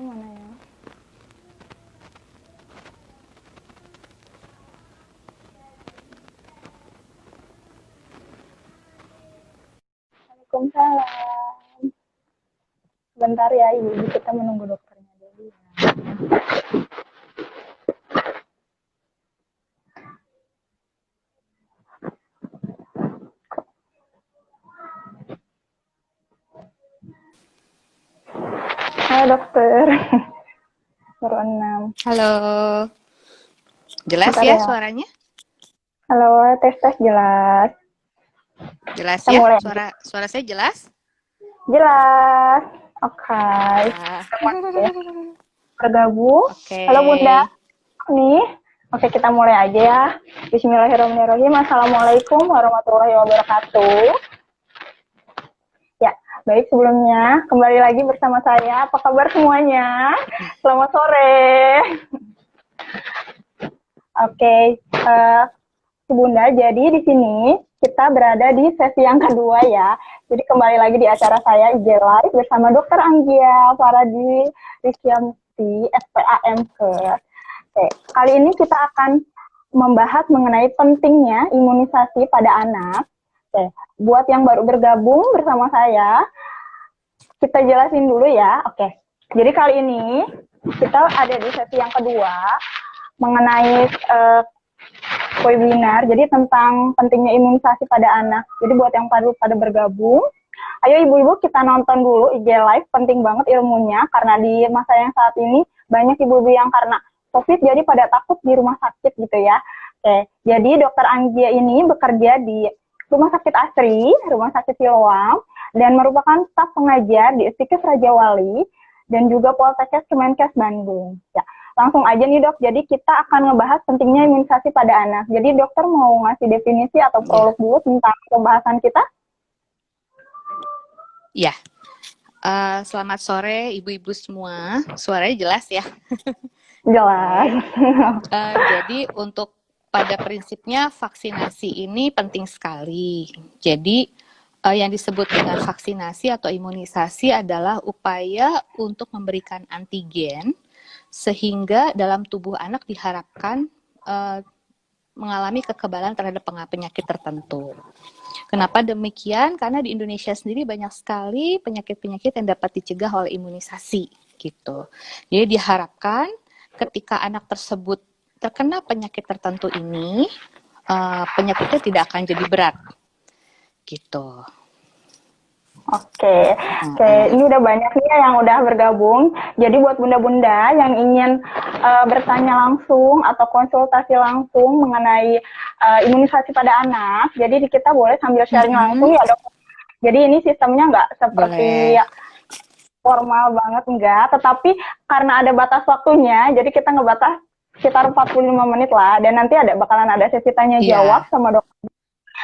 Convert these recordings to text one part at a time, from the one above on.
mana ya? Waalaikumsalam. Bentar ya Ibu, kita menunggu dokternya dulu ya. Halo dokter. Baru 6. Halo, jelas Bentar ya ya. suaranya? Halo, tes jelas. Jelas Kita ya? mulai. Suara saya jelas? Jelas. Oke. Ah. Bergabung. Oke. Halo Bunda. Nih. Oke, kita mulai aja ya. Bismillahirrahmanirrahim. Assalamualaikum warahmatullahi wabarakatuh. Ya, baik sebelumnya kembali lagi bersama saya. Apa kabar semuanya? Selamat sore. Oke, Bunda. Jadi di sini kita berada di sesi yang kedua ya. Jadi kembali lagi di acara saya IG Live bersama Dr. Anggia Faradi Rizkyamti, SPAMK. Oke, kali ini kita akan membahas mengenai pentingnya imunisasi pada anak. Oke, buat yang baru bergabung bersama saya, kita jelasin dulu ya. Oke, jadi kali ini kita ada di sesi yang kedua mengenai webinar, jadi tentang pentingnya imunisasi pada anak. Jadi buat yang pada bergabung, ayo ibu-ibu kita nonton dulu IG Live, penting banget ilmunya, karena di masa yang saat ini banyak ibu-ibu yang karena COVID jadi pada takut di rumah sakit gitu ya. Oke, jadi Dokter Anggia ini bekerja di Rumah Sakit Asri, Rumah Sakit Siloam, dan merupakan staf pengajar di Istikes Raja Wali, dan juga Poltekkes Kemenkes Bandung. Ya, langsung aja nih dok, jadi kita akan ngebahas pentingnya imunisasi pada anak. Jadi dokter mau ngasih definisi atau prolog dulu tentang pembahasan kita? Ya, selamat sore ibu-ibu semua. Suaranya jelas ya? Jelas. Jadi untuk pada prinsipnya vaksinasi ini penting sekali. Jadi yang disebut dengan vaksinasi atau imunisasi adalah upaya untuk memberikan antigen sehingga dalam tubuh anak diharapkan mengalami kekebalan terhadap penyakit tertentu. Kenapa demikian? Karena di Indonesia sendiri banyak sekali penyakit-penyakit yang dapat dicegah oleh imunisasi gitu. Jadi diharapkan ketika anak tersebut terkena penyakit tertentu ini, penyakitnya tidak akan jadi berat gitu. Oke, ini udah banyak nih yang udah bergabung. Jadi buat bunda-bunda yang ingin bertanya langsung atau konsultasi langsung mengenai imunisasi pada anak, jadi kita boleh sambil sharing langsung ya dok. Jadi ini sistemnya nggak seperti formal banget, enggak. Tetapi karena ada batas waktunya, jadi kita ngebatas sekitar 45 menit lah. Dan nanti bakalan ada sesi tanya jawab sama dokter.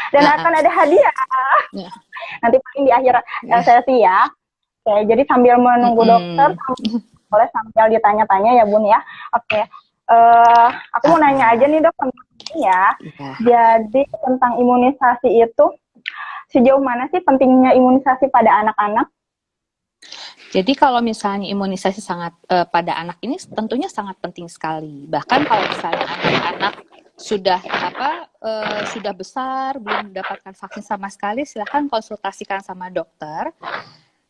Dan akan ada hadiah. Nanti paling di akhir sesi ya. Oke, jadi sambil menunggu dokter, boleh sambil ditanya-tanya ya Bun ya. Oke, aku mau nanya aja nih dok tentang ini ya. Jadi tentang imunisasi itu, sejauh mana sih pentingnya imunisasi pada anak-anak? Jadi kalau misalnya imunisasi pada anak ini tentunya sangat penting sekali. Bahkan kalau misalnya anak-anak sudah besar, belum mendapatkan vaksin sama sekali, silakan konsultasikan sama dokter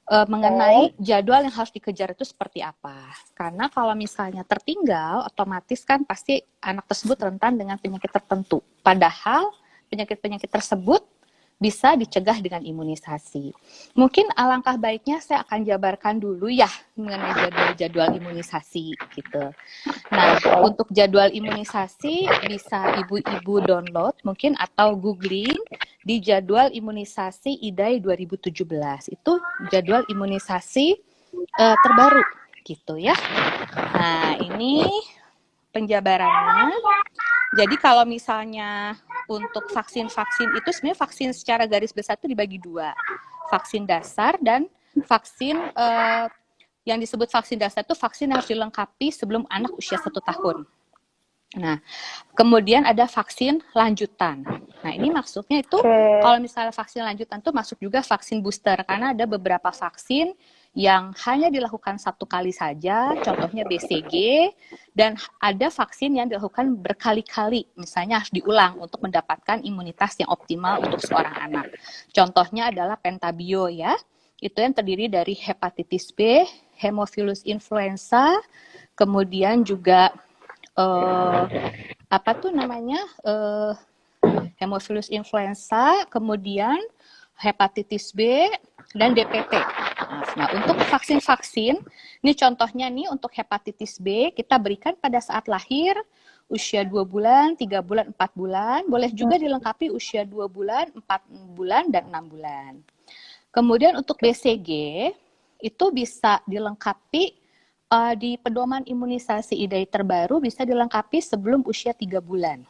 mengenai jadwal yang harus dikejar itu seperti apa. Karena kalau misalnya tertinggal, otomatis kan pasti anak tersebut rentan dengan penyakit tertentu. Padahal penyakit-penyakit tersebut bisa dicegah dengan imunisasi. Mungkin alangkah baiknya saya akan jabarkan dulu ya mengenai jadwal-jadwal imunisasi gitu. Nah, untuk jadwal imunisasi bisa ibu-ibu download mungkin atau googling di jadwal imunisasi IDAI 2017. Itu jadwal imunisasi terbaru gitu ya. Nah, ini penjabarannya. Jadi kalau misalnya untuk vaksin-vaksin itu sebenarnya vaksin secara garis besar itu dibagi dua. Vaksin dasar dan vaksin yang disebut vaksin dasar itu vaksin yang harus dilengkapi sebelum anak usia 1 tahun. Nah, kemudian ada vaksin lanjutan. Nah, ini maksudnya itu kalau misalnya vaksin lanjutan itu masuk juga vaksin booster karena ada beberapa vaksin yang hanya dilakukan 1 kali saja, contohnya BCG, dan ada vaksin yang dilakukan berkali-kali, misalnya harus diulang untuk mendapatkan imunitas yang optimal untuk seorang anak. Contohnya adalah pentabio ya, itu yang terdiri dari hepatitis B, Haemophilus influenza, kemudian juga Haemophilus influenza, kemudian hepatitis B, dan DPT. Nah, untuk vaksin-vaksin, ini contohnya nih untuk hepatitis B, kita berikan pada saat lahir, usia 2 bulan, 3 bulan, 4 bulan, boleh juga dilengkapi usia 2 bulan, 4 bulan, dan 6 bulan. Kemudian untuk BCG, itu bisa dilengkapi di pedoman imunisasi IDAI terbaru, bisa dilengkapi sebelum usia 3 bulan.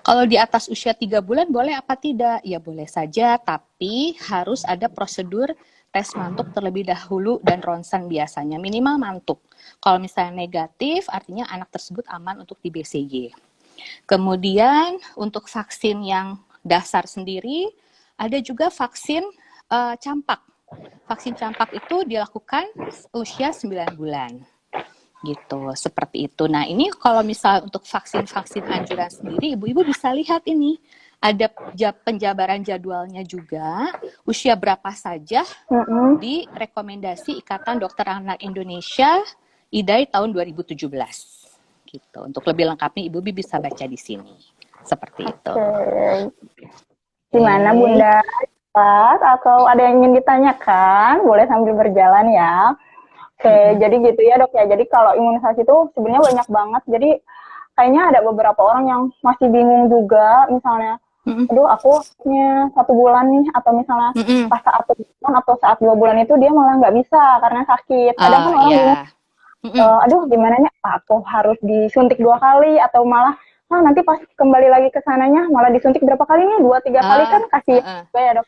Kalau di atas usia 3 bulan boleh apa tidak? Ya boleh saja, tapi harus ada prosedur tes mantuk terlebih dahulu dan ronsen biasanya, minimal mantuk. Kalau misalnya negatif, artinya anak tersebut aman untuk di BCG. Kemudian untuk vaksin yang dasar sendiri, ada juga vaksin campak. Vaksin campak itu dilakukan usia 9 bulan. Gitu, seperti itu. Nah, ini kalau misal untuk vaksin-vaksin anjuran sendiri, ibu-ibu bisa lihat ini. Ada penjabaran jadwalnya juga, usia berapa saja di rekomendasi Ikatan Dokter Anak Indonesia IDAI tahun 2017. Gitu. Untuk lebih lengkapnya ibu bisa baca di sini. Seperti itu. Gimana Bunda? Atau ada yang ingin ditanyakan? Boleh sambil berjalan ya. Oke, jadi gitu ya dok ya. Jadi kalau imunisasi itu sebenarnya banyak banget. Jadi kayaknya ada beberapa orang yang masih bingung juga. Misalnya, aduh aku punya 1 bulan nih. Atau misalnya pas saat 1 bulan atau saat 2 bulan itu dia malah nggak bisa karena sakit. Kadang kan orang bingung, aduh gimana nya, aku harus disuntik 2 kali. Atau malah, nanti pas kembali lagi ke sananya malah disuntik berapa kali nih? 2-3 kali kan kasih ya dok.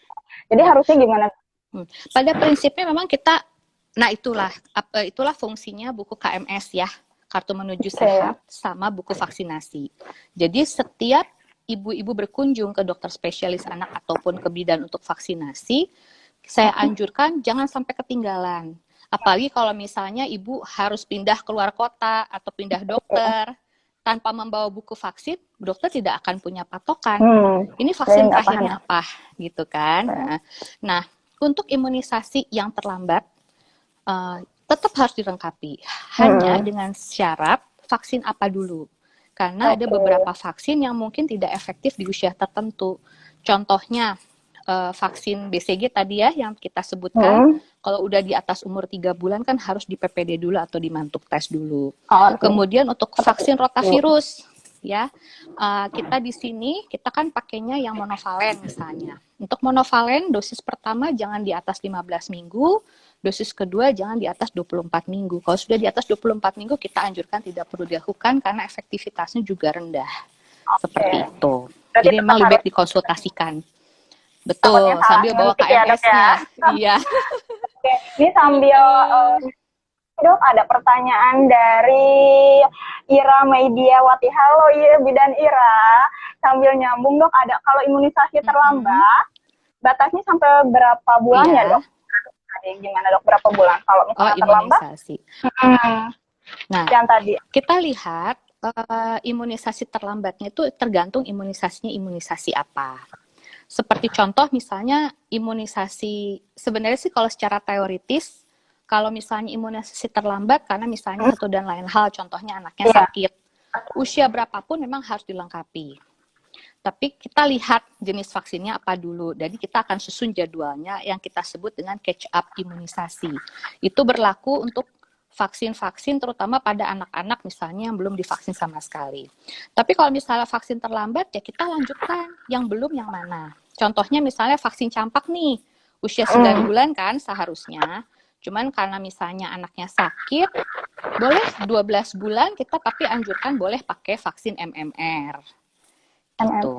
Jadi harusnya gimana? Pada prinsipnya memang kita, nah itulah fungsinya buku KMS ya, Kartu Menuju Sehat, sama buku vaksinasi. Jadi setiap ibu-ibu berkunjung ke dokter spesialis anak ataupun ke bidan untuk vaksinasi, saya anjurkan jangan sampai ketinggalan. Apalagi kalau misalnya ibu harus pindah keluar kota atau pindah dokter, tanpa membawa buku vaksin, dokter tidak akan punya patokan. Ini vaksin terakhirnya apa, gitu kan? Nah, untuk imunisasi yang terlambat, tetap harus dilengkapi. Hanya dengan syarat vaksin apa dulu. Karena ada beberapa vaksin yang mungkin tidak efektif di usia tertentu. Contohnya, vaksin BCG tadi ya yang kita sebutkan, kalau udah di atas umur 3 bulan kan harus di PPD dulu atau di mantuk tes dulu. Kemudian untuk vaksin rotavirus ya, kita di sini kita kan pakainya yang monovalen misalnya. Untuk monovalen dosis pertama jangan di atas 15 minggu, dosis kedua jangan di atas 24 minggu. Kalau sudah di atas 24 minggu kita anjurkan tidak perlu dilakukan karena efektivitasnya juga rendah. Seperti itu. Jadi memang lebih baik dikonsultasikan. Betul, sambil bawa KMS-nya. Iya. Oke, ini sambil dok ada pertanyaan dari Ira Mediawati. Halo ya Bidan Ira. Sambil nyambung dok, ada kalau imunisasi terlambat, batasnya sampai berapa bulan ya dok? Gimana dok, berapa bulan kalau misalnya terlambat? Imunisasi. Nah, yang tadi kita lihat imunisasi terlambatnya itu tergantung imunisasinya imunisasi apa. Seperti contoh misalnya imunisasi, sebenarnya sih kalau secara teoritis, kalau misalnya imunisasi terlambat karena misalnya satu dan lain hal, contohnya anaknya sakit, usia berapapun memang harus dilengkapi. Tapi kita lihat jenis vaksinnya apa dulu. Jadi kita akan susun jadwalnya yang kita sebut dengan catch up imunisasi. Itu berlaku untuk vaksin-vaksin terutama pada anak-anak misalnya yang belum divaksin sama sekali. Tapi kalau misalnya vaksin terlambat ya kita lanjutkan yang belum yang mana. Contohnya misalnya vaksin campak nih, usia 9 bulan kan seharusnya. Cuman karena misalnya anaknya sakit, boleh 12 bulan kita tapi anjurkan boleh pakai vaksin MMR. Gitu.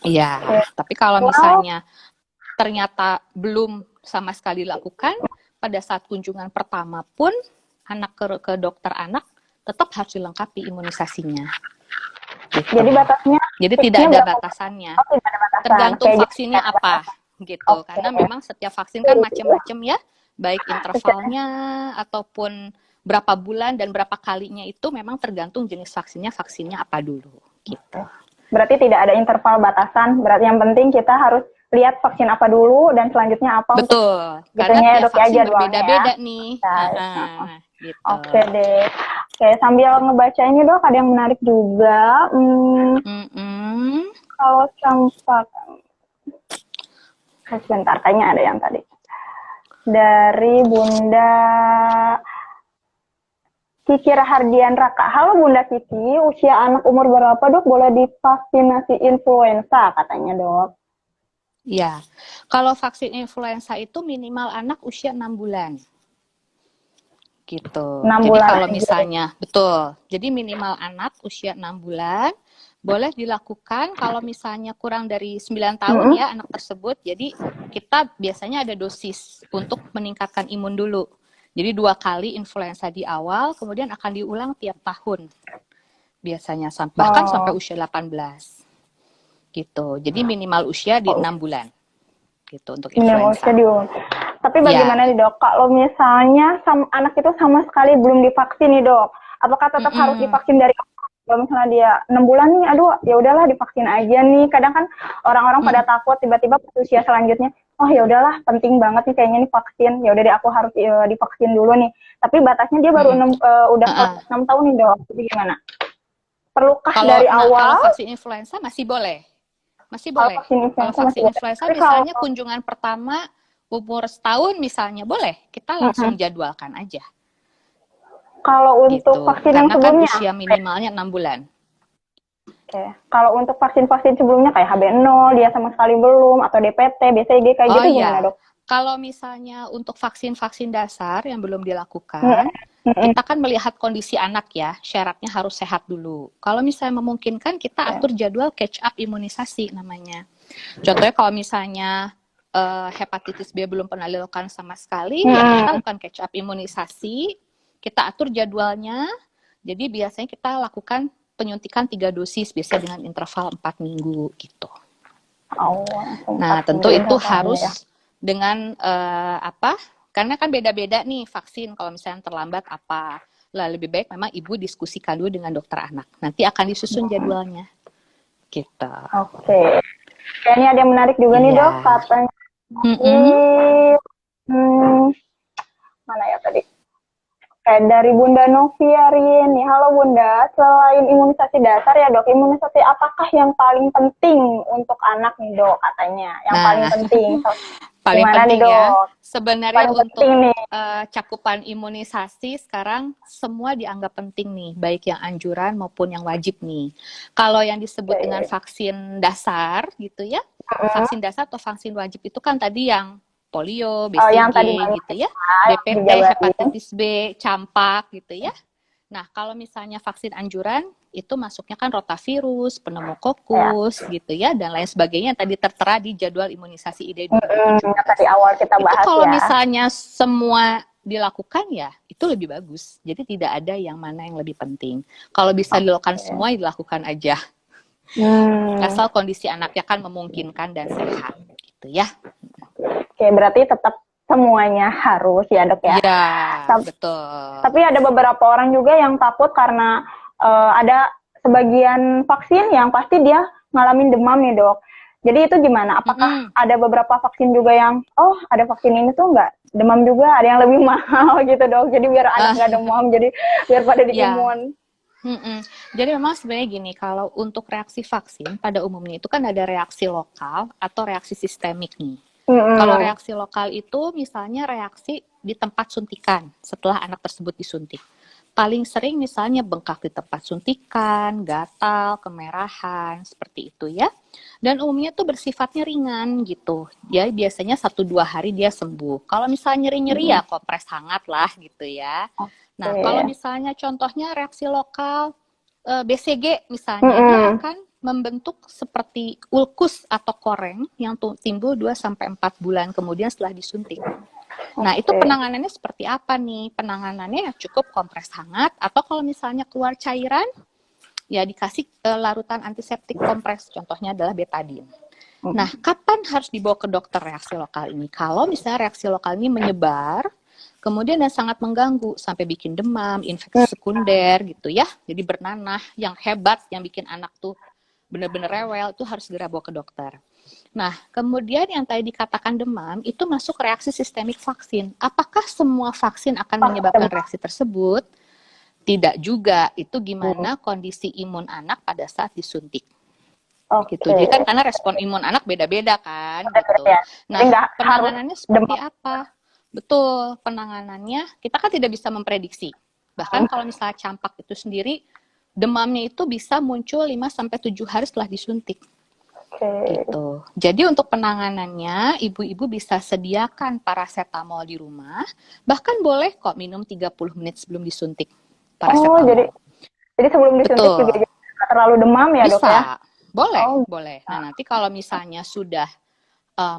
Iya, tapi kalau misalnya ternyata belum sama sekali dilakukan, pada saat kunjungan pertama pun anak ke dokter anak tetap harus dilengkapi imunisasinya. Gitu. Jadi batasnya? Jadi tidak ada batasannya. Tergantung vaksinnya apa, gitu. Karena memang setiap vaksin kan macam-macam ya. baik intervalnya ataupun berapa bulan dan berapa kalinya itu memang tergantung jenis vaksinnya apa dulu gitu. Berarti tidak ada interval batasan, berarti yang penting kita harus lihat vaksin apa dulu dan selanjutnya apa. Betul, karena tiap vaksin berbeda-beda nih. Gitu. Oke deh. Oke, sambil ngebaca ini Dok, ada yang menarik juga. Kalau campak, sebentar, kayaknya ada yang tadi. Dari Bunda Kiki Rahardian Raka. Halo Bunda Kiki, usia anak umur berapa Dok boleh divaksinasi influenza katanya Dok? Ya, kalau vaksin influenza itu minimal anak usia 6 bulan. Gitu. 6 jadi bulan kalau misalnya, betul. Jadi minimal anak usia 6 bulan boleh dilakukan kalau misalnya kurang dari 9 tahun ya anak tersebut. Jadi kita biasanya ada dosis untuk meningkatkan imun dulu. Jadi 2 kali influenza di awal, kemudian akan diulang tiap tahun. Biasanya bahkan sampai usia 18. Gitu. Jadi minimal usia di 6 bulan. Gitu untuk influenza. Tapi bagaimana nih Dok, kalau misalnya anak itu sama sekali belum divaksin nih Dok, apakah tetap harus divaksin dari awal? Kalau misalnya dia 6 bulan nih, aduh ya udahlah divaksin aja nih. Kadang kan orang-orang pada takut tiba-tiba usia selanjutnya, oh ya udahlah penting banget nih kayaknya nih vaksin, ya udah deh aku harus divaksin dulu nih. Tapi batasnya dia baru 6 tahun nih Dok, jadi gimana? Perlukah dari awal? Kalau vaksin influenza masih boleh. Masih boleh. Kalau vaksin influenza misalnya kunjungan pertama umur setahun misalnya boleh, kita langsung jadwalkan aja. Kalau untuk vaksin yang sebelumnya? Karena kan usia minimalnya 6 bulan. Oke. Kalau untuk vaksin-vaksin sebelumnya kayak HB0, dia sama sekali belum, atau DPT, BCG kayak gitu gimana Dok? Kalau misalnya untuk vaksin-vaksin dasar yang belum dilakukan, kita kan melihat kondisi anak ya, syaratnya harus sehat dulu. Kalau misalnya memungkinkan, kita atur jadwal catch up imunisasi namanya. Contohnya kalau misalnya hepatitis B belum pernah dilakukan sama sekali, ya kita lakukan catch up imunisasi, kita atur jadwalnya, jadi biasanya kita lakukan penyuntikan 3 dosis, biasanya dengan interval 4 minggu gitu. Nah tentu itu harus dengan karena kan beda-beda nih vaksin, kalau misalnya terlambat apa. Lah lebih baik memang ibu diskusikan dulu dengan dokter anak. Nanti akan disusun jadwalnya. Gitu. Oke. Kayaknya ada yang menarik juga nih Dok, katanya. Mana ya tadi? Dari Bunda Noviarini. Halo Bunda, selain imunisasi dasar ya Dok, imunisasi apakah yang paling penting untuk anak nih Dok katanya? Yang paling penting. Paling penting nih, ya. Sebenarnya untuk cakupan imunisasi sekarang semua dianggap penting nih, baik yang anjuran maupun yang wajib nih. Kalau yang disebut dengan vaksin dasar gitu ya, vaksin dasar atau vaksin wajib itu kan tadi yang polio, BCG gitu ya, DPT, hepatitis B, campak gitu ya. Nah, kalau misalnya vaksin anjuran itu masuknya kan rotavirus, pneumokokus gitu ya, dan lain sebagainya yang tadi tertera di jadwal imunisasi ID 2017. Tadi awal kita bahas itu kalau misalnya semua dilakukan ya itu lebih bagus. Jadi tidak ada yang mana yang lebih penting. Kalau bisa dilakukan semua, dilakukan aja. Asal kondisi anaknya kan memungkinkan dan sehat gitu ya. Oke, berarti tetap semuanya harus ya Dok ya? Iya, betul. Tapi ada beberapa orang juga yang takut karena ada sebagian vaksin yang pasti dia ngalamin demam nih Dok. Jadi itu gimana? Apakah ada beberapa vaksin juga yang, ada vaksin ini tuh nggak demam juga, ada yang lebih mahal gitu Dok. Jadi biar anak nggak demam, jadi biar pada diimun. Jadi memang sebenarnya gini, kalau untuk reaksi vaksin pada umumnya itu kan ada reaksi lokal atau reaksi sistemik nih. Kalau reaksi lokal itu misalnya reaksi di tempat suntikan setelah anak tersebut disuntik. Paling sering misalnya bengkak di tempat suntikan, gatal, kemerahan, seperti itu ya. Dan umumnya tuh bersifatnya ringan gitu. Ya biasanya 1-2 hari dia sembuh. Kalau misalnya nyeri-nyeri ya kompres hangat lah gitu ya. Nah kalau misalnya contohnya reaksi lokal BCG misalnya, dia akan membentuk seperti ulkus atau koreng yang timbul 2-4 bulan kemudian setelah disuntik. Nah, itu penanganannya seperti apa nih? Penanganannya ya cukup kompres hangat, atau kalau misalnya keluar cairan, ya dikasih larutan antiseptik kompres, contohnya adalah betadine. Nah, kapan harus dibawa ke dokter reaksi lokal ini? Kalau misalnya reaksi lokal ini menyebar, kemudian dan sangat mengganggu sampai bikin demam, infeksi sekunder gitu ya. Jadi bernanah yang hebat yang bikin anak tuh benar-benar rewel, itu harus segera bawa ke dokter. Nah, kemudian yang tadi dikatakan demam itu masuk reaksi sistemik vaksin. Apakah semua vaksin akan menyebabkan reaksi tersebut? Tidak juga. Itu gimana kondisi imun anak pada saat disuntik. Gitu. Jadi kan karena respon imun anak beda-beda kan gitu. Nah, penanganannya seperti apa? Betul, penanganannya kita kan tidak bisa memprediksi. Bahkan kalau misalnya campak itu sendiri, demamnya itu bisa muncul 5-7 hari setelah disuntik. Gitu. Jadi untuk penanganannya, ibu-ibu bisa sediakan paracetamol di rumah. Bahkan boleh kok minum 30 menit sebelum disuntik paracetamol. Jadi sebelum disuntik juga jangan terlalu demam ya, bisa. Dok ya? Boleh. Nah, nanti kalau misalnya sudah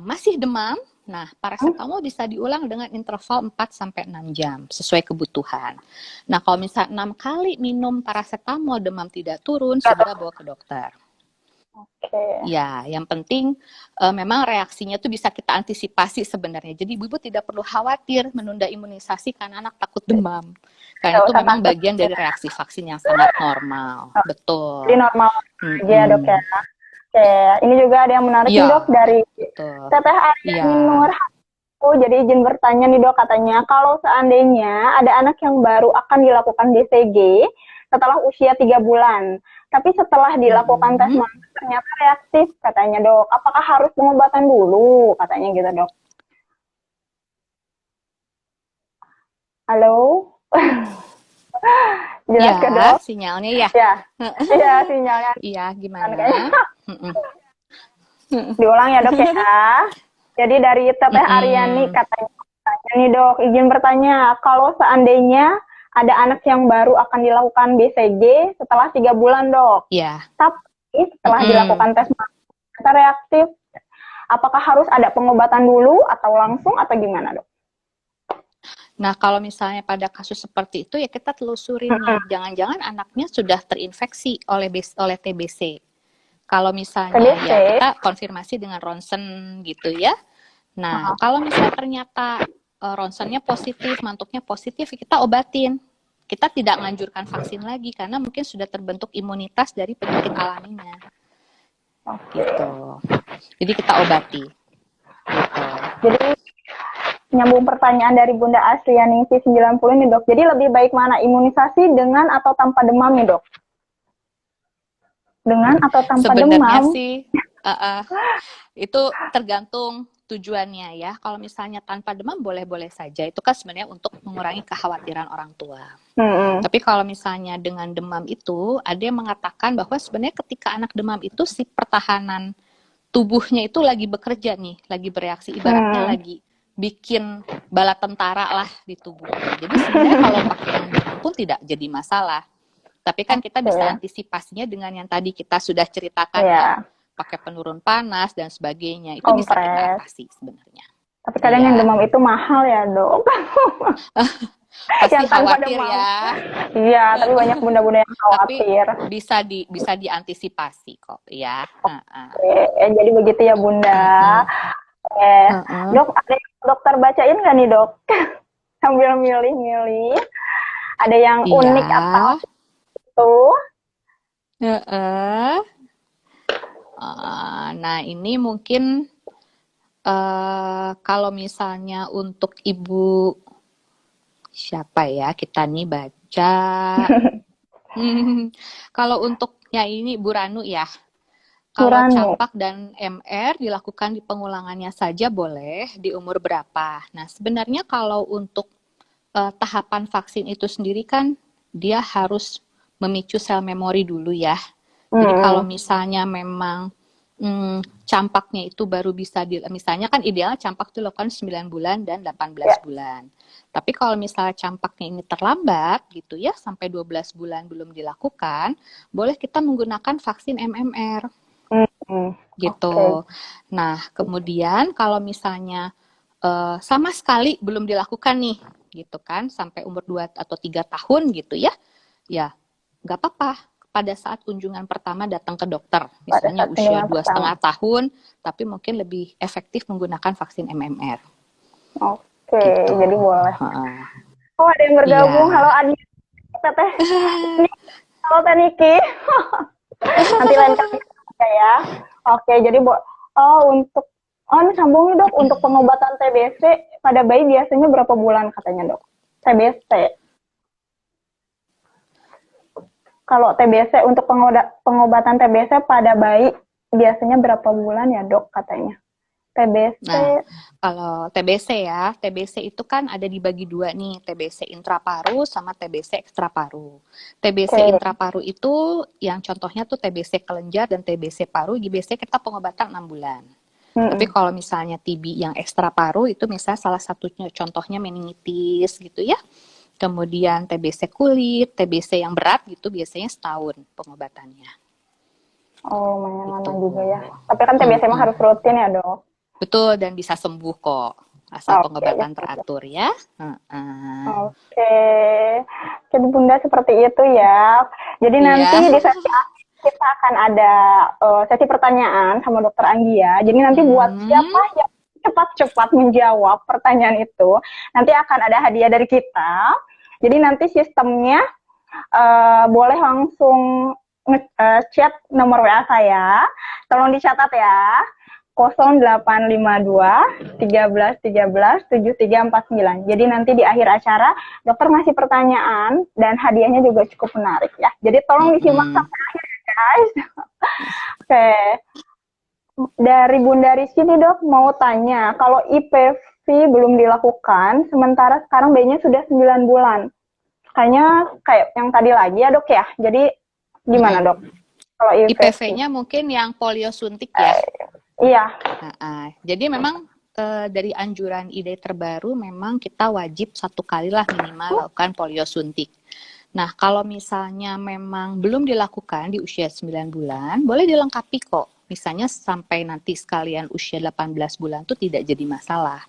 masih demam, nah paracetamol bisa diulang dengan interval 4-6 jam sesuai kebutuhan. Nah, kalau misalnya 6 kali minum paracetamol demam tidak turun, segera bawa ke dokter. Ya, yang penting memang reaksinya tuh bisa kita antisipasi sebenarnya. Jadi ibu-ibu tidak perlu khawatir menunda imunisasi karena anak takut demam. Karena itu memang bagian dari reaksi vaksin yang sangat normal. Betul. Jadi normal aja ya, Dok ya. Oke, ini juga ada yang menarik nih, Dok, dari Teteh Aryani Nur. Jadi izin bertanya nih, Dok, katanya kalau seandainya ada anak yang baru akan dilakukan BCG setelah usia 3 bulan, tapi setelah dilakukan tes mama ternyata reaktif, katanya, Dok. Apakah harus pengobatan dulu, katanya gitu, Dok. Halo? Jelas ya, ke, Dok? Sinyalnya ya? Iya, sinyalnya. Iya, gimana? Diulang ya, Dok ya. Jadi dari Teteh Aryani katanya nih, Dok, izin bertanya, kalau seandainya ada anak yang baru akan dilakukan BCG setelah 3 bulan, Dok. Iya. Tapi setelah dilakukan tes ternyata reaktif, apakah harus ada pengobatan dulu atau langsung atau gimana, Dok? Nah, kalau misalnya pada kasus seperti itu ya kita telusurin nih, jangan-jangan anaknya sudah terinfeksi oleh TBC. Kalau misalnya ya kita konfirmasi dengan ronsen gitu ya. Nah, kalau misalnya ternyata ronsennya positif, mantuknya positif, kita obatin. Kita tidak menganjurkan vaksin lagi karena mungkin sudah terbentuk imunitas dari penyakit alaminya. Gitu. Jadi kita obati. Gitu. Jadi nyambung pertanyaan dari Bunda Aslianingsih 90 nih, Dok. Jadi lebih baik mana, imunisasi dengan atau tanpa demam nih, Dok? Dengan atau tanpa sebenarnya demam? Sih itu tergantung tujuannya ya. Kalau misalnya tanpa demam boleh-boleh saja. Itu kan sebenarnya untuk mengurangi kekhawatiran orang tua. Tapi kalau misalnya dengan demam itu, ada yang mengatakan bahwa sebenarnya ketika anak demam itu si pertahanan tubuhnya itu lagi bekerja nih, lagi bereaksi, ibaratnya lagi bikin bala tentara lah di tubuh. Jadi sebenarnya kalau pakai yang demam pun tidak jadi masalah. Tapi kan kita bisa antisipasinya dengan yang tadi kita sudah ceritakan ya, pakai penurun panas dan sebagainya. Itu bisa kita atasi sebenarnya. Tapi kadang yang demam itu mahal ya, Dok. Pasti yang khawatir ya. Iya, tapi banyak bunda-bunda yang khawatir. Tapi bisa diantisipasi kok ya. Jadi begitu ya, Bunda. Dok, ada yang dokter bacain nggak nih, Dok? Sambil milih-milih. Ada yang unik atau itu? Nah, ini mungkin kalau misalnya untuk ibu siapa ya kita nih baca. Kalau untuk ya ini Bu Ranu ya. Kalau campak dan MR dilakukan di pengulangannya saja boleh di umur berapa? Nah, sebenarnya kalau untuk tahapan vaksin itu sendiri kan dia harus memicu sel memori dulu ya. Jadi kalau misalnya memang campaknya itu baru bisa misalnya kan idealnya campak itu dilakukan 9 bulan dan 18 bulan. Tapi kalau misalnya campaknya ini terlambat gitu ya sampai 12 bulan belum dilakukan, boleh kita menggunakan vaksin MMR. Gitu. Nah, kemudian kalau misalnya sama sekali belum dilakukan nih gitu kan sampai umur 2 atau 3 tahun gitu ya. Ya, nggak apa-apa. pada saat kunjungan pertama datang ke dokter, Pada misalnya saat usia kunjungan 2,5 tahun, tapi mungkin lebih efektif menggunakan vaksin MMR. Oke, Gitu. jadi boleh. Heeh. Oh, ada yang bergabung. Iya. Halo Adi, Teteh. Halo Teh Niki. Nanti lain kali ya. Oke, jadi untuk ini sambung nih dok, untuk pengobatan TBC pada bayi biasanya berapa bulan katanya dok? TBC. Kalau TBC untuk pengobatan TBC pada bayi biasanya berapa bulan ya dok katanya? TBC. Nah, kalau TBC ya, TBC itu kan ada dibagi dua nih, TBC intraparu sama TBC ekstraparu. TBC intraparu itu yang contohnya tuh TBC kelenjar dan TBC paru, biasanya kita pengobatan 6 bulan. Tapi kalau misalnya TB yang ekstraparu itu misalnya salah satunya contohnya meningitis gitu ya. Kemudian TBC kulit, TBC yang berat gitu biasanya setahun pengobatannya. Oh, lumayan lama juga ya. Tapi kan TBC emang harus rutin ya dok? Betul, dan bisa sembuh kok. Asal pengobatan teratur ya. Oke. Jadi Bunda seperti itu ya. Jadi nanti di sesi akhir kita akan ada sesi pertanyaan sama Dokter Anggia. Jadi nanti buat siapa yang cepat-cepat menjawab pertanyaan itu, nanti akan ada hadiah dari kita. Jadi nanti sistemnya boleh langsung chat nomor WA saya. Tolong dicatat ya. 0852 13 13 7349. Jadi nanti di akhir acara dokter ngasih pertanyaan dan hadiahnya juga cukup menarik ya. Jadi tolong disimak sampai akhir ya guys. Oke. Dari Bunda Rizky nih dok mau tanya, kalau IPV belum dilakukan, sementara sekarang bayinya sudah 9 bulan. Kayaknya kayak yang tadi lagi ya dok ya. Jadi gimana dok? Kalau IPV-nya mungkin yang polio suntik ya. Iya. Jadi memang dari anjuran ide terbaru memang kita wajib 1 kali lah minimal lakukan polio suntik. Nah kalau misalnya memang belum dilakukan di usia 9 bulan, boleh dilengkapi kok. Misalnya sampai nanti sekalian usia 18 bulan tuh tidak jadi masalah.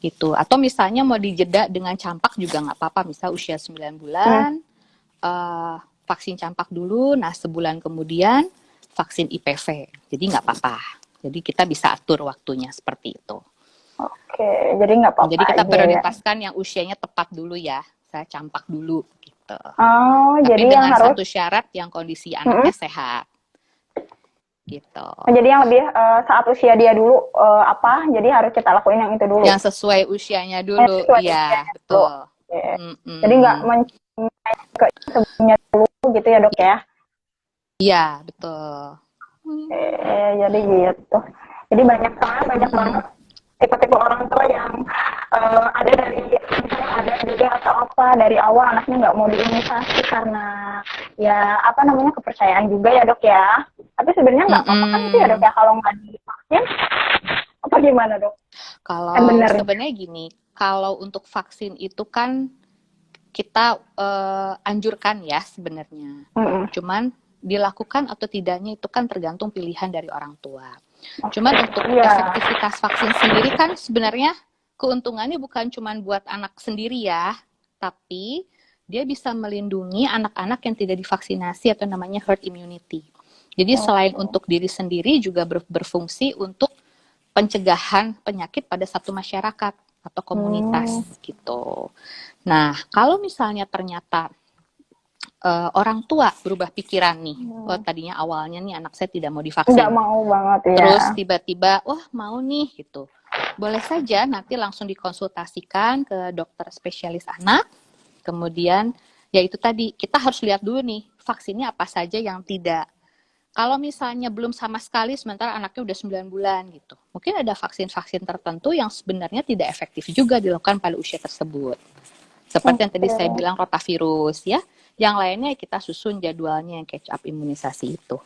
Gitu. Atau misalnya mau dijeda dengan campak juga nggak apa-apa. Misal usia 9 bulan, vaksin campak dulu, nah sebulan kemudian vaksin IPV. Jadi nggak apa-apa. Jadi kita bisa atur waktunya seperti itu. Oke, jadi nggak apa-apa. Jadi kita prioritaskan yang usianya tepat dulu ya. Saya campak dulu gitu. Oh, tapi jadi dengan yang satu syarat yang kondisi anaknya sehat. Gitu. Jadi yang lebih saat usia dia dulu jadi harus kita lakuin yang itu dulu. Yang sesuai usianya dulu, iya betul. Jadi nggak ke sebelumnya dulu gitu ya dok ya? Iya betul. Jadi gitu. Jadi banyak banget tipe-tipe orang tua yang ada juga atau apa dari awal anaknya nggak mau diimunisasi karena ya kepercayaan juga ya dok ya. Tapi sebenarnya nggak apa-apa kan sih ya dok ya kalau nggak divaksin. Apa gimana dok? Kalau sebenarnya gini, kalau untuk vaksin itu kan kita anjurkan ya sebenarnya. Cuman dilakukan atau tidaknya itu kan tergantung pilihan dari orang tua. Cuman untuk efektivitas vaksin sendiri kan sebenarnya keuntungannya bukan cuma buat anak sendiri ya, tapi dia bisa melindungi anak-anak yang tidak divaksinasi atau namanya herd immunity. Jadi selain untuk diri sendiri juga berfungsi untuk pencegahan penyakit pada satu masyarakat atau komunitas gitu. Nah, kalau misalnya ternyata orang tua berubah pikiran nih, tadinya awalnya nih anak saya tidak mau divaksin, nggak mau banget ya, terus tiba-tiba wah mau nih gitu, boleh saja nanti langsung dikonsultasikan ke dokter spesialis anak. Kemudian ya itu tadi kita harus lihat dulu nih vaksinnya apa saja yang tidak. Kalau misalnya belum sama sekali sementara anaknya udah 9 bulan gitu, mungkin ada vaksin-vaksin tertentu yang sebenarnya tidak efektif juga dilakukan pada usia tersebut. Seperti yang tadi saya bilang rotavirus ya. Yang lainnya kita susun jadwalnya yang catch up imunisasi itu.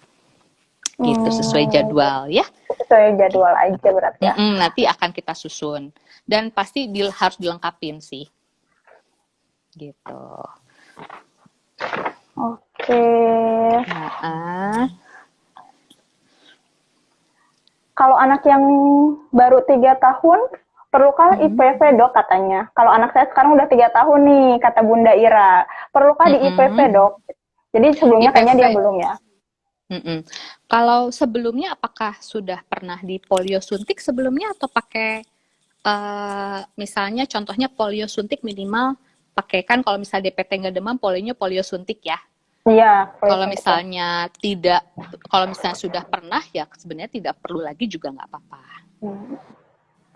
Gitu sesuai jadwal ya. Sesuai jadwal aja berarti ya. Nanti akan kita susun dan pasti harus dilengkapin sih. Gitu. Oke. Kalau anak yang baru 3 tahun perlukah IPV dok katanya? Kalau anak saya sekarang udah 3 tahun nih, kata Bunda Ira. Perlukah di IPV dok? Jadi sebelumnya kayaknya dia IPV. belum ya. Kalau sebelumnya apakah sudah pernah di polio suntik sebelumnya atau pakai misalnya contohnya polio suntik minimal pakai kan kalau misalnya DPT nggak demam polionya polio suntik ya. Iya, Kalau suntik ya. misalnya tidak, kalau misalnya sudah pernah ya sebenarnya tidak perlu lagi juga nggak apa-apa.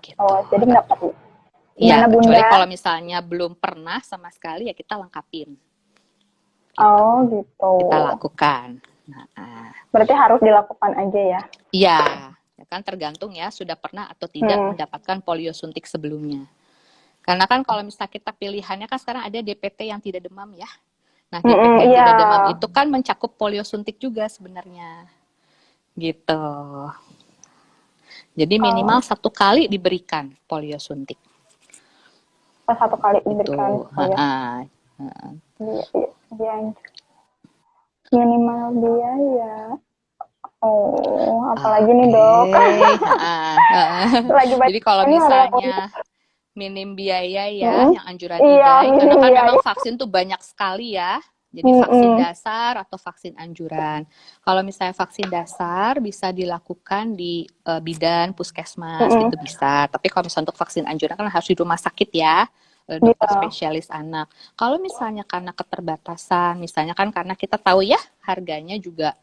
Gitu. Oh, jadi nggak perlu. Iya, Gimana kecuali Bunda? kalau misalnya belum pernah sama sekali ya kita lengkapin. Gitu. Oh, gitu. Kita lakukan. Berarti harus dilakukan aja ya? Iya, ya kan tergantung ya sudah pernah atau tidak mendapatkan polio suntik sebelumnya. Karena kan kalau misalnya kita pilihannya kan sekarang ada DPT yang tidak demam ya. Nah, DPT yang tidak demam itu kan mencakup polio suntik juga sebenarnya. Gitu. Jadi minimal 1 kali diberikan polio suntik. 1 kali diberikan polio. Iya. Minimal biaya. Oh, apalagi nih dok. Jadi kalau misalnya minim biaya ya, yang anjuran IDAI, karena kan memang vaksin tuh banyak sekali ya. Jadi vaksin dasar atau vaksin anjuran. Kalau misalnya vaksin dasar bisa dilakukan di bidan, puskesmas gitu bisa. Tapi kalau misalnya untuk vaksin anjuran kan harus di rumah sakit ya, dokter spesialis anak. Kalau misalnya karena keterbatasan, misalnya kan karena kita tahu ya harganya juga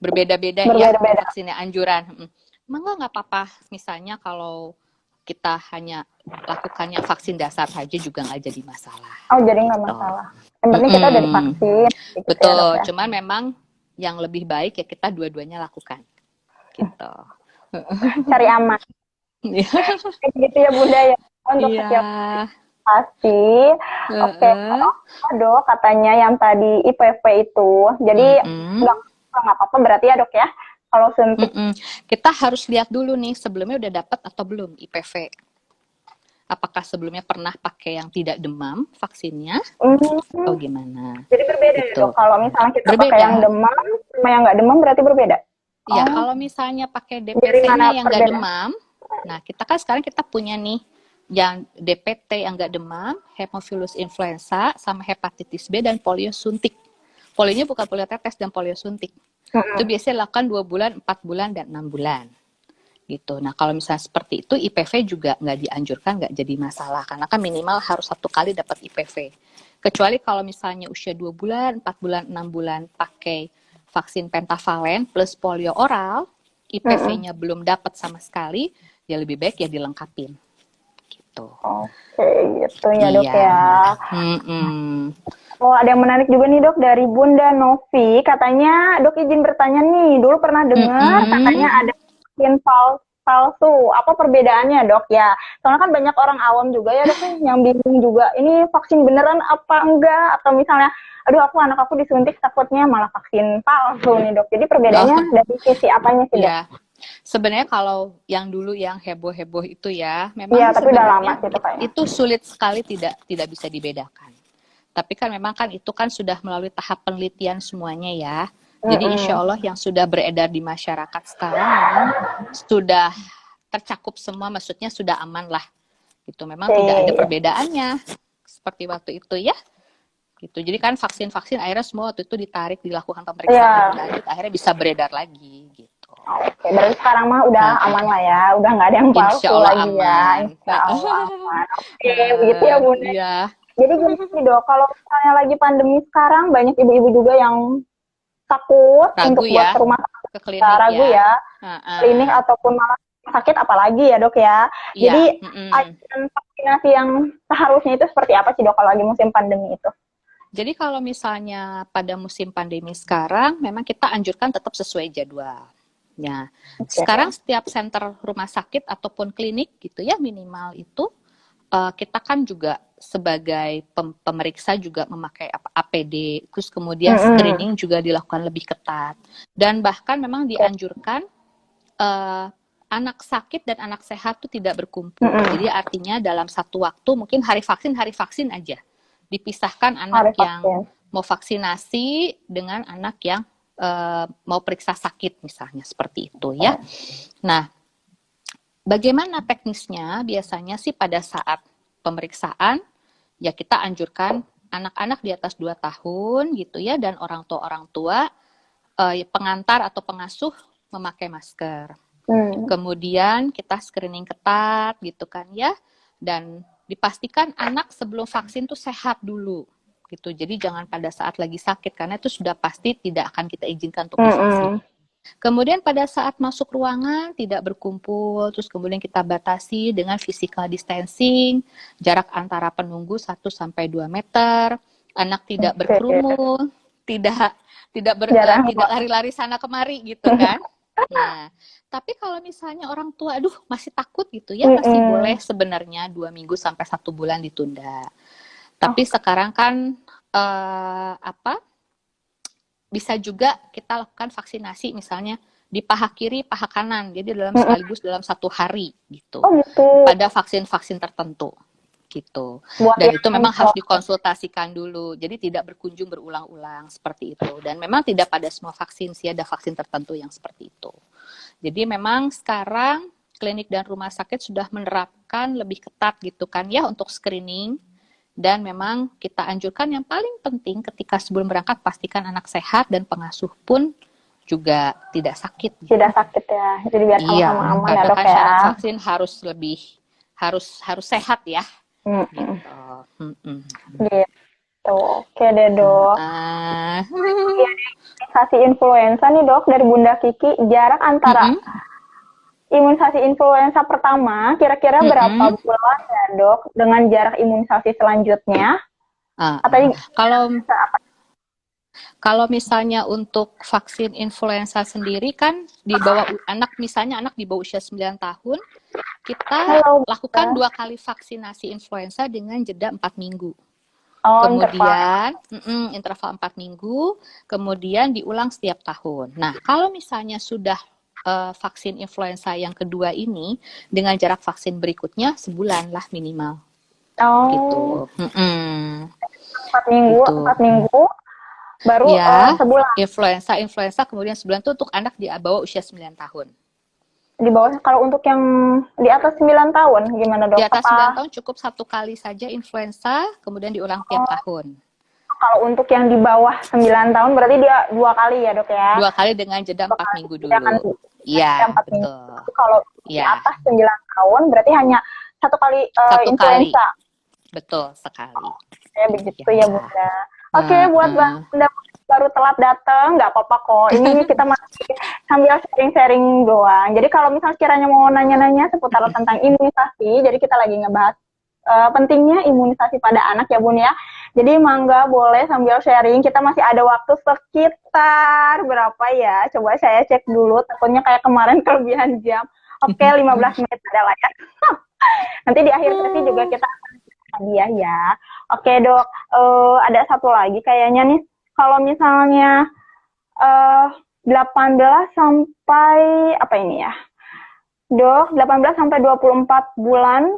berbeda-beda ya vaksinnya anjuran. Emang nggak apa-apa misalnya kalau kita hanya lakukannya vaksin dasar saja juga nggak jadi masalah. Oh, jadi nggak masalah. Yang penting kita udah divaksin. Betul, ya, cuman memang yang lebih baik ya kita dua-duanya lakukan. Gitu. Cari aman. Gitu ya Bunda ya. Untuk pasti. Oke. Dok, katanya yang tadi IPV itu. Jadi nggak apa-apa berarti ya dok ya. Kalau suntik. Kita harus lihat dulu nih sebelumnya udah dapat atau belum IPV. Apakah sebelumnya pernah pakai yang tidak demam vaksinnya atau gimana? Jadi berbeda gitu. Ya dok. Kalau misalnya kita pakai yang demam sama yang nggak demam berarti berbeda. Iya, kalau misalnya pakai DPT-nya yang nggak demam, nah kita kan sekarang kita punya nih yang DPT yang nggak demam, Haemophilus influenza, sama hepatitis B dan polio suntik. Polionya bukan polio tetes dan polio suntik. Itu biasanya dilakukan 2 bulan, 4 bulan, dan 6 bulan. Gitu. Nah, kalau misalnya seperti itu, IPV juga nggak dianjurkan, nggak jadi masalah. Karena kan minimal harus 1 kali dapat IPV. Kecuali kalau misalnya usia 2 bulan, 4 bulan, 6 bulan pakai vaksin pentavalen plus polio oral, IPV-nya belum dapat sama sekali, ya lebih baik ya dilengkapin. Gitu. Oke, gitu ya dok ya. Oh, ada yang menarik juga nih dok dari Bunda Novi. Katanya, dok izin bertanya nih, dulu pernah dengar katanya ada vaksin palsu. Apa perbedaannya dok ya? Soalnya kan banyak orang awam juga ya dok yang bingung juga. Ini vaksin beneran apa enggak? Atau misalnya, aduh anak aku disuntik takutnya malah vaksin palsu nih dok. Jadi perbedaannya dari sisi apanya sih dok? Ya. Sebenarnya kalau yang dulu yang heboh-heboh itu ya, memang tapi udah lama sih itu sulit sekali tidak bisa dibedakan. Tapi kan memang kan itu kan sudah melalui tahap penelitian semuanya ya. Jadi insya Allah yang sudah beredar di masyarakat sekarang memang sudah tercakup semua, maksudnya sudah aman lah. Gitu. Memang tidak ada perbedaannya seperti waktu itu ya. Gitu. Jadi kan vaksin-vaksin akhirnya semua waktu itu ditarik, dilakukan pemeriksaan lanjut, akhirnya bisa beredar lagi. Gitu. Oke, berarti sekarang mah udah aman lah ya, udah nggak ada yang palsu lagi aman. Ya. Insya Allah aman. Oke, begitu ya Bunda. Iya. Jadi gini dok, kalau misalnya lagi pandemi sekarang banyak ibu-ibu juga yang takut ragu untuk buat ke rumah sakit, ke klinik ragu ya, klinik ataupun malah sakit apalagi ya dok ya. Jadi vaksinasi yang seharusnya itu seperti apa sih dok kalau lagi musim pandemi itu? Jadi kalau misalnya pada musim pandemi sekarang, memang kita anjurkan tetap sesuai jadwal. Ya, sekarang setiap center rumah sakit ataupun klinik gitu ya minimal itu kita kan juga sebagai pemeriksa juga memakai APD, terus kemudian screening juga dilakukan lebih ketat dan bahkan memang dianjurkan anak sakit dan anak sehat itu tidak berkumpul. Jadi artinya dalam satu waktu mungkin hari vaksin aja dipisahkan anak yang mau vaksinasi dengan anak yang mau periksa sakit misalnya seperti itu ya. Nah, bagaimana teknisnya? Biasanya sih pada saat pemeriksaan ya kita anjurkan anak-anak di atas 2 tahun gitu ya, dan orang tua pengantar atau pengasuh memakai masker. Kemudian kita screening ketat gitu kan ya, dan dipastikan anak sebelum vaksin tuh sehat dulu gitu. Jadi jangan pada saat lagi sakit, karena itu sudah pasti tidak akan kita izinkan untuk divaksin. Kemudian pada saat masuk ruangan tidak berkumpul, terus kemudian kita batasi dengan physical distancing, jarak antara penunggu 1-2 meter, anak tidak berkerumun, tidak lari-lari sana kemari gitu kan. Nah, tapi kalau misalnya orang tua, aduh masih takut gitu ya, masih boleh sebenarnya 2 minggu sampai 1 bulan ditunda. Tapi sekarang kan bisa juga kita lakukan vaksinasi misalnya di paha kiri, paha kanan, jadi sekaligus dalam 1 hari gitu. Pada vaksin-vaksin tertentu gitu. Dan itu memang harus dikonsultasikan dulu. Jadi tidak berkunjung berulang-ulang seperti itu. Dan memang tidak pada semua vaksin sih, ada vaksin tertentu yang seperti itu. Jadi memang sekarang klinik dan rumah sakit sudah menerapkan lebih ketat gitu kan ya untuk screening. Dan memang kita anjurkan yang paling penting ketika sebelum berangkat pastikan anak sehat dan pengasuh pun juga tidak sakit. Tidak sakit ya, jadi biar sama-sama aman ya dok kan ya. syarat vaksin harus sehat ya. Gitu. Oke deh dok. Imunisasi influenza nih dok dari Bunda Kiki, jarak antara imunisasi influenza pertama kira-kira berapa bulan ya dok dengan jarak imunisasi selanjutnya? Kalau misalnya untuk vaksin influenza sendiri kan di bawah anak, misalnya anak di bawah usia 9 tahun, kita lakukan 2 kali vaksinasi influenza dengan jeda 4 minggu. Kemudian interval 4 minggu, kemudian diulang setiap tahun. Nah, kalau misalnya sudah vaksin influenza yang kedua ini dengan jarak vaksin berikutnya sebulan lah minimal. Gitu. 4 minggu, gitu. 4 minggu baru ya, sebulan. Influenza kemudian sebulan itu untuk anak di bawah usia 9 tahun. Di bawah, kalau untuk yang di atas 9 tahun gimana dok? Di atas 9 tahun cukup 1 kali saja influenza, kemudian diulang tiap tahun. Kalau untuk yang di bawah 9 tahun berarti dia 2 kali ya dok ya? 2 kali dengan jeda 4 minggu dulu. Iya, betul. Minggu. Kalau di atas 9 tahun berarti hanya 1 kali influenza. Betul sekali. Ya begitu ya Bunda. Oke, buat Bunda baru telat datang, nggak apa-apa kok. Ini kita masih sambil sharing-sharing doang. Jadi kalau misalnya kiranya mau nanya-nanya seputar tentang imunisasi, jadi kita lagi ngebahas pentingnya imunisasi pada anak ya Bun ya. Jadi mangga boleh sambil sharing. Kita masih ada waktu sekitar berapa ya? Coba saya cek dulu. Takutnya kayak kemarin kelebihan jam. Oke, 15 menit ada lah ya. Nanti di akhir sesi juga kita akan hadiah ya. Oke dok, ada satu lagi kayaknya nih. Kalau misalnya 18 sampai apa ini ya? Dok, 18 sampai 24 bulan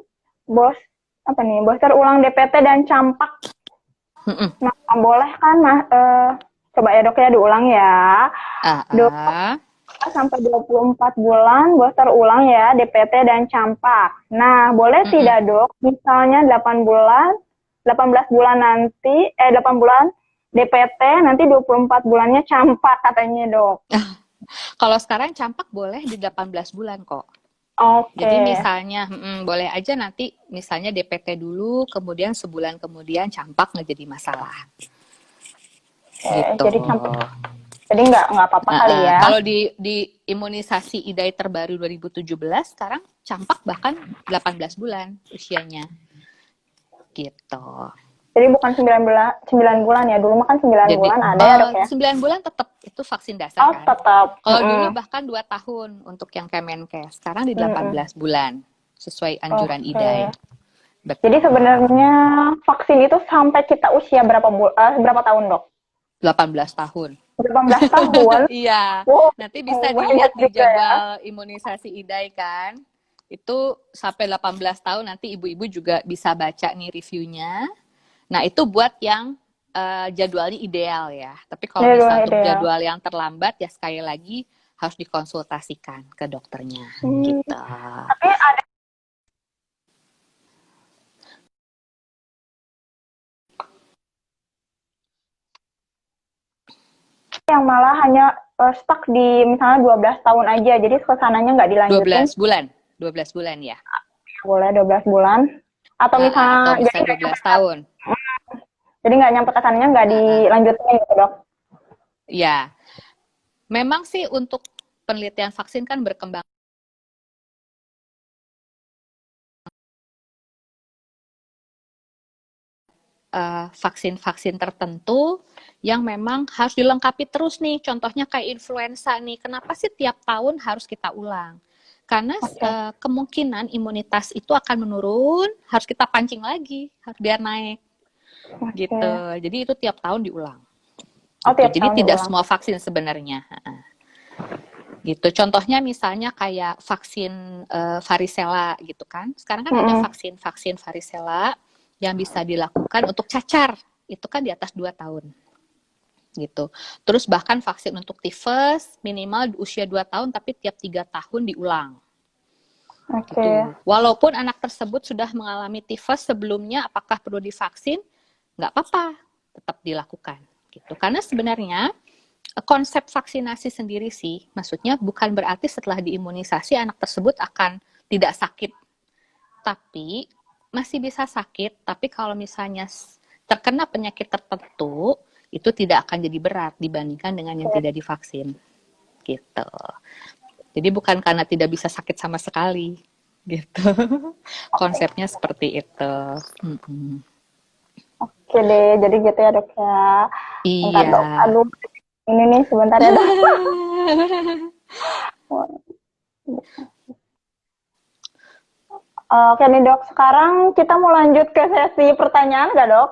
booster ulang DPT dan campak. Nah, boleh kan coba ya dok ya diulang ya. Dok, sampai 24 bulan booster ulang ya DPT dan campak. Nah, boleh tidak dok? Misalnya 18 bulan nanti 8 bulan DPT, nanti 24 bulannya campak katanya dok. Kalau sekarang campak boleh di 18 bulan kok. Oke. Jadi misalnya boleh aja nanti misalnya DPT dulu, kemudian sebulan kemudian campak nggak jadi masalah. Gitu. Jadi campak. Jadi nggak apa-apa kali ya. Kalau di imunisasi IDAI terbaru 2017 sekarang campak bahkan 18 bulan usianya. Gitu. Jadi bukan 9 bulan ya, dulu makan 9 bulan ada ya dok ya? 9 bulan tetap, itu vaksin dasar kan? Tetap. Kalau dulu bahkan 2 tahun untuk yang Kemenkes, sekarang di 18 bulan, sesuai anjuran IDAI. Betul. Jadi sebenarnya vaksin itu sampai kita usia berapa tahun dok? 18 tahun. 18 tahun? Iya, nanti bisa dilihat di jadwal imunisasi IDAI kan. Itu sampai 18 tahun, nanti ibu-ibu juga bisa baca nih reviewnya. Nah, itu buat yang jadwalnya ideal ya. Tapi kalau misalnya untuk jadwal yang terlambat, ya sekali lagi harus dikonsultasikan ke dokternya. Gitu. Tapi ada yang malah hanya stuck di misalnya 12 tahun aja, jadi kesananya nggak dilanjutin. 12 bulan ya? Boleh 12 bulan. Atau Atau misalnya, bisa 12 tahun. jadi nggak nyampe kesananya nggak dilanjutin gitu dok. Ya, memang sih untuk penelitian vaksin kan berkembang. Vaksin-vaksin tertentu yang memang harus dilengkapi terus nih. Contohnya kayak influenza nih. Kenapa sih tiap tahun harus kita ulang? Karena kemungkinan imunitas itu akan menurun, harus kita pancing lagi, harus biar naik. Gitu. Jadi itu tiap tahun diulang. Gitu. Jadi tidak semua vaksin sebenarnya. Gitu. Contohnya misalnya kayak vaksin varicella gitu kan. Sekarang kan ada vaksin varicella yang bisa dilakukan untuk cacar, itu kan di atas 2 tahun. Gitu. Terus bahkan vaksin untuk tifus minimal di usia 2 tahun tapi tiap 3 tahun diulang. Gitu. Walaupun anak tersebut sudah mengalami tifus sebelumnya, apakah perlu divaksin? Nggak apa-apa, tetap dilakukan. Gitu. Karena sebenarnya konsep vaksinasi sendiri sih, maksudnya bukan berarti setelah diimunisasi anak tersebut akan tidak sakit. Tapi masih bisa sakit, tapi kalau misalnya terkena penyakit tertentu, itu tidak akan jadi berat dibandingkan dengan yang tidak divaksin. Gitu. Jadi bukan karena tidak bisa sakit sama sekali. Gitu. Konsepnya seperti itu. Oke deh, jadi gitu ya dok ya. Iya. Bentar, dok. Aduh, ini nih sebentar ya dok. Oke nih dok, sekarang kita mau lanjut ke sesi pertanyaan nggak dok?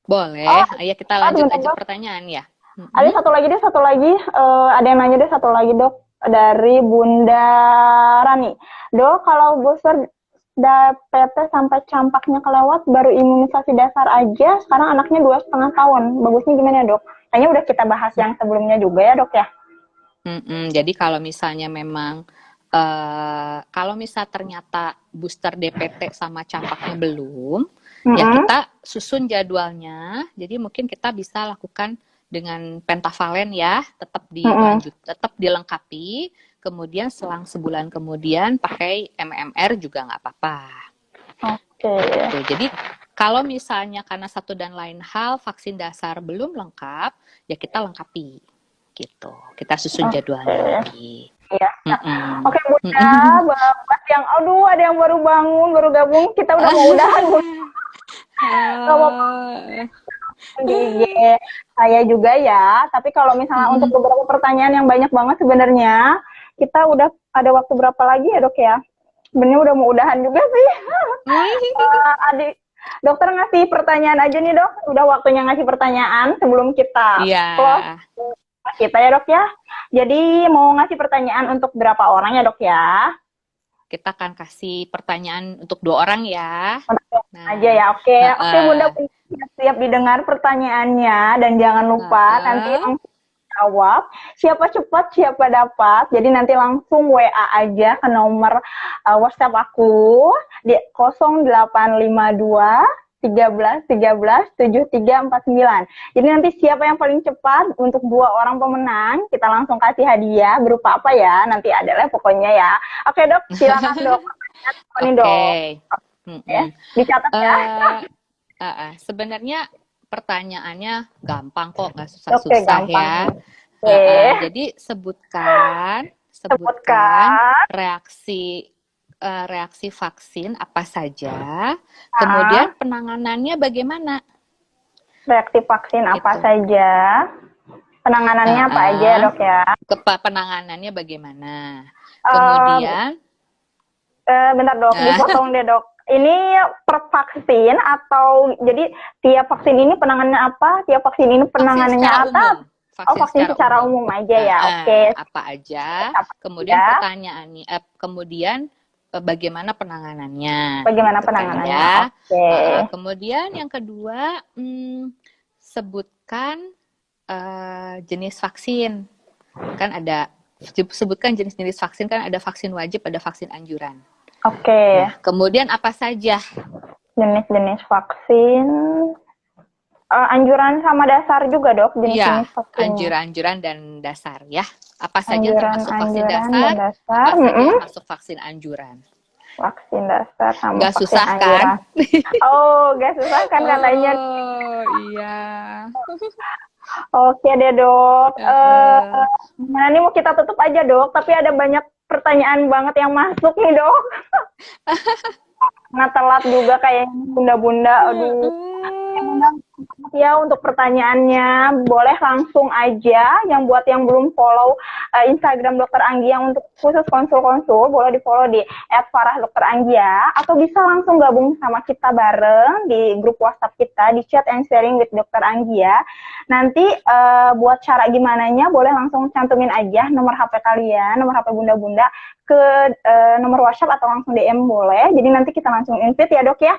Boleh, ayo kita lanjut aja pertanyaan ya. Ada satu lagi, ada yang nanya deh satu lagi dok, dari Bunda Rani. Dok, kalau booster DPT sampai campaknya kelewat, baru imunisasi dasar aja, sekarang anaknya 2,5 tahun. Bagusnya gimana dok? Kayaknya udah kita bahas yang sebelumnya juga ya dok ya? Jadi kalau misalnya memang kalau misal ternyata booster DPT sama campaknya belum, ya kita susun jadwalnya. Jadi mungkin kita bisa lakukan dengan pentavalen ya, tetap tetap dilengkapi. Kemudian selang sebulan kemudian pakai MMR juga nggak apa-apa. Oke. Jadi kalau misalnya karena satu dan lain hal vaksin dasar belum lengkap, ya kita lengkapi. Gitu. Kita susun jadwalnya lagi. Iya. Oke Bunda, buat yang ada yang baru bangun, baru gabung, kita udah mau udahan di IG saya juga ya. Tapi kalau misalnya untuk beberapa pertanyaan yang banyak banget sebenarnya, kita udah ada waktu berapa lagi ya dok ya? Sebenarnya udah mau udahan juga sih. Adik dokter ngasih pertanyaan aja nih dok. Udah waktunya ngasih pertanyaan sebelum kita close kita ya dok ya. Jadi mau ngasih pertanyaan untuk berapa orang ya dok ya? Kita akan kasih pertanyaan untuk 2 orang ya. Aja ya, oke. Oke Bunda, siap didengar pertanyaannya dan jangan lupa nanti langsung jawab. Siapa cepat, siapa dapat. Jadi nanti langsung WA aja ke nomor WhatsApp aku di 0852 13 73 49. Jadi nanti siapa yang paling cepat untuk 2 orang pemenang, kita langsung kasih hadiah berupa apa ya? Nanti adalah pokoknya ya. Oke dok, silakan dok. Ini dok. Dicatat ya. Sebenarnya pertanyaannya gampang kok, nggak susah-susah ya. Jadi sebutkan reaksi vaksin apa saja, kemudian penanganannya bagaimana? Reaksi vaksin apa saja, penanganannya apa aja dok ya? Penanganannya bagaimana? Kemudian, bentar dok, dipotong deh dok. Ini per vaksin atau jadi tiap vaksin ini penanganannya apa? Tiap vaksin ini penanganannya apa? Vaksin secara umum aja ya. Oke. Apa aja? Kemudian pertanyaannya, kemudian bagaimana penanganannya? Bagaimana penanganannya? Oke. Kemudian yang kedua, sebutkan jenis vaksin. Kan ada sebutkan jenis-jenis vaksin, kan ada vaksin wajib, ada vaksin anjuran. Oke. Kemudian apa saja jenis-jenis vaksin? Anjuran sama dasar juga dok, Iya, jenis-jenis vaksinnya. anjuran-anjuran dan dasar ya. Apa saja yang termasuk vaksin Anjuran-anjuran dan dasar, dasar, apa saja yang masuk vaksin anjuran. vaksin dasar sama Nggak vaksin susah kan? anjuran. Oh, gak susah kan katanya. Oh, iya. Oke deh dok. Heeh. Nah ini mau kita tutup aja dok, tapi ada banyak pertanyaan banget yang masuk nih dok. Karena telat juga kayaknya bunda-bunda. Aduh. Ya untuk pertanyaannya boleh langsung aja yang buat yang belum follow Instagram Dokter Anggia untuk khusus konsul-konsul boleh di follow di @farah_dokter_anggia atau bisa langsung gabung sama kita bareng di grup WhatsApp kita di Chat and Sharing with Dokter Anggia. Nanti buat cara gimananya boleh langsung cantumin aja nomor HP kalian, nomor HP bunda-bunda ke nomor WhatsApp atau langsung DM boleh. Jadi nanti kita langsung invite ya dok ya.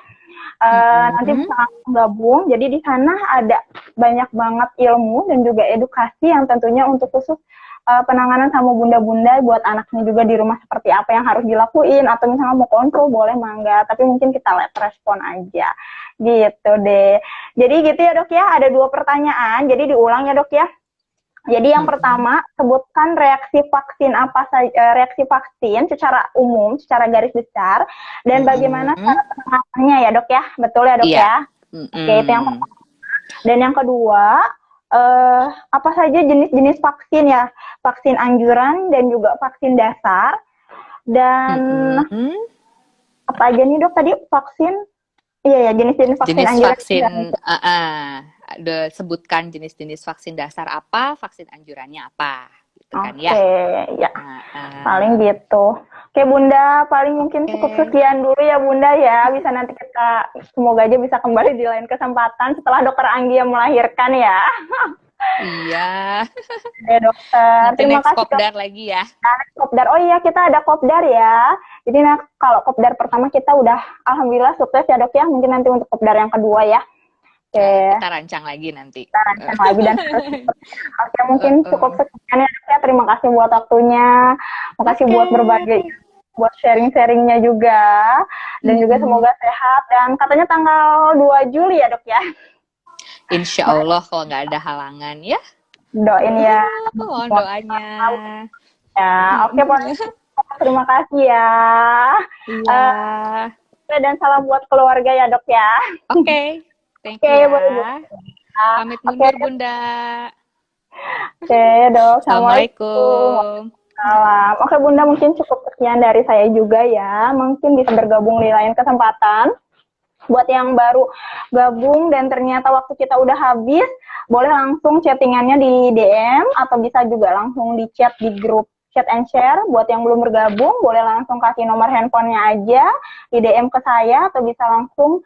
Nanti bisa langsung gabung. Jadi di sana ada banyak banget ilmu dan juga edukasi yang tentunya untuk khusus penanganan sama bunda-bunda buat anaknya juga di rumah seperti apa yang harus dilakuin atau misalnya mau kontrol boleh mangga, tapi mungkin kita let respon aja gitu deh. Jadi gitu ya dok ya, ada 2 pertanyaan, jadi diulang ya dok ya. Jadi yang pertama, sebutkan reaksi vaksin apa saja, reaksi vaksin secara umum, secara garis besar, dan bagaimana cara penanganannya ya dok ya, betul ya dok Iya. ya? Oke, itu yang pertama. Dan yang kedua, apa saja jenis-jenis vaksin ya, vaksin anjuran dan juga vaksin dasar, dan apa aja nih dok tadi vaksin? Iya ya, jenis-jenis vaksin Jenis anjuran. vaksin, sebutkan jenis-jenis vaksin dasar apa, vaksin anjurannya apa, gitu kan ya. Ya. Paling gitu. Oke Bunda, paling mungkin cukup sekian dulu ya Bunda ya. Bisa nanti kita semoga aja bisa kembali di lain kesempatan setelah Dokter Anggia melahirkan ya. Iya. Ya dokter. Nanti Terima next kasih kopdar lagi ya. Kopdar. Oh iya kita ada kopdar ya. Jadi kalau kopdar pertama kita udah alhamdulillah sukses ya dok ya. Mungkin nanti untuk kopdar yang kedua ya. Kita rancang lagi nanti. Kita rancang lagi dan oke mungkin cukup sekian ya dok ya. Terima kasih buat waktunya. Makasih buat berbagai buat sharing-sharingnya juga. Dan juga semoga sehat. Dan katanya tanggal 2 Juli ya dok ya. Insya Allah kalau nggak ada halangan ya. Doain ya. Mohon doanya. Ya, oke terima kasih ya. Iya. Dan salam buat keluarga ya dok ya. Oke. Thank you ya. Pamit mundur Bunda. Oke dok. Assalamualaikum. Salam. Oke Bunda mungkin cukup sekian dari saya juga ya. Mungkin bisa bergabung di lain kesempatan. Buat yang baru gabung dan ternyata waktu kita udah habis, boleh langsung chattingannya di DM atau bisa juga langsung di chat di grup Chat and Share. Buat yang belum bergabung, boleh langsung kasih nomor handphonenya aja di DM ke saya atau bisa langsung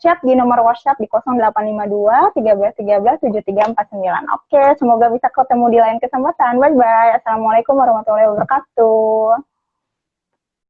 chat di nomor WhatsApp di 0852 13 13 7349. Oke, semoga bisa ketemu di lain kesempatan. Bye-bye. Assalamualaikum warahmatullahi wabarakatuh.